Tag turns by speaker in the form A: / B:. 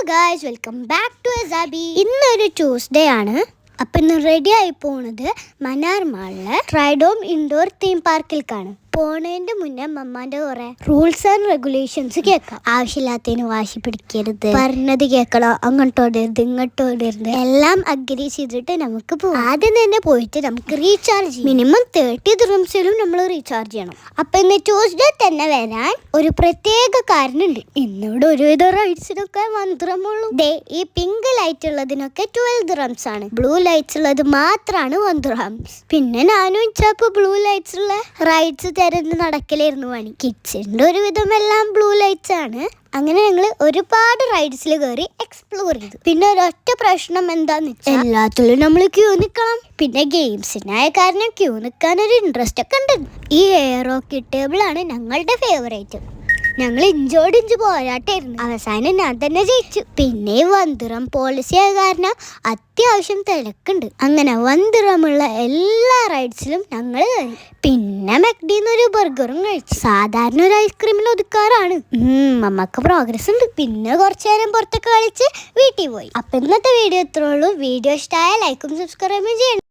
A: Guys, welcome back to അസാബി. ഇന്നൊരു Tuesday ആണ്. അപ്പം ഇന്ന് റെഡി ആയി പോണത് മന്നാർ മാളിലെ ട്രൈഡോം ഇൻഡോർ തീം പാർക്കിലേക്കാണ്. പോണതിന്റെ മുന്നേ മമ്മാന്റെ കുറെ റൂൾസ് ആൻഡ് റെഗുലേഷൻസ് കേൾക്കാം. ആവശ്യമില്ലാത്തതിന് വാശി പിടിക്കരുത്, പറഞ്ഞത് കേൾക്കണം, അങ്ങോട്ടോടരുത് ഇങ്ങോട്ടോടരുത്, എല്ലാം അഗ്രി ചെയ്തിട്ട് നമുക്ക് പോകാം. ആദ്യം തന്നെ പോയിട്ട് നമുക്ക് റീചാർജ് ചെയ്യും. മിനിമം 30 ദിർഹംസിലും നമ്മൾ റീചാർജ് ചെയ്യണം. അപ്പൊ ഇന്ന് ട്യൂസ്ഡേ തന്നെ വരാൻ ഒരു പ്രത്യേക കാരണമുണ്ട്. ഇന്നിവിടെ ഒരുവിധ റൈഡ്സിനൊക്കെ 1 ദിർഹമുള്ളൂ. ഈ പിങ്ക് ലൈറ്റ് ഉള്ളതിനൊക്കെ 12 ദിർഹംസ് ആണ്. ബ്ലൂ ലൈറ്റ്സ് ഉള്ളത് മാത്രമാണ് 1 ദിർഹംസ്. പിന്നെ ഞാനും ഇച്ചപ്പോ ബ്ലൂ ലൈറ്റ്സ് ഉള്ള റൈഡ്സ് നടക്കലായിരുന്നു പണി. കിഡ്സിന്റെ ഒരുവിധം എല്ലാം ബ്ലൂ ലൈറ്റ്സ് ആണ്. അങ്ങനെ ഞങ്ങൾ ഒരുപാട് റൈഡ്സിൽ കയറി എക്സ്പ്ലോർ ചെയ്തു. പിന്നെ ഒരൊറ്റ പ്രശ്നം എന്താന്ന് വെച്ചാൽ എല്ലാത്തിലും നമ്മൾ ക്യൂ നിൽക്കണം. പിന്നെ ഗെയിംസിനായ കാരണം ക്യൂ നിൽക്കാൻ ഒരു ഇൻട്രസ്റ്റ് ഒക്കെ ഉണ്ട്. ഈ എയറോക്കി ടേബിൾ ആണ് ഞങ്ങളുടെ ഫേവറേറ്റ്. ഞങ്ങൾ ഇഞ്ചോടിഞ്ച് പോരാട്ടായിരുന്നു. അവസാനം ഞാൻ തന്നെ ജയിച്ചു. പിന്നെ 1 ദിർഹം പോളിസി ആയ കാരണം അത്യാവശ്യം തിരക്കുണ്ട്. അങ്ങനെ 1 ദിർഹമുള്ള എല്ലാ റൈഡ്സിലും ഞങ്ങൾ കയറി. പിന്നെ മെക്ഡിന്നൊരു ബർഗറും കഴിച്ചു. സാധാരണ ഒരു ഐസ്ക്രീമിന് ഒതുക്കാറാണ്. അമ്മക്ക് പ്രോഗ്രസ് ഉണ്ട്. പിന്നെ കുറച്ചു നേരം പുറത്തൊക്കെ കളിച്ച് വീട്ടിൽ പോയി. അപ്പൊ ഇന്നത്തെ വീഡിയോ ഇത്രേ ഉള്ളൂ. വീഡിയോ ഇഷ്ടമായ ലൈക്കും സബ്സ്ക്രൈബും ചെയ്യണം.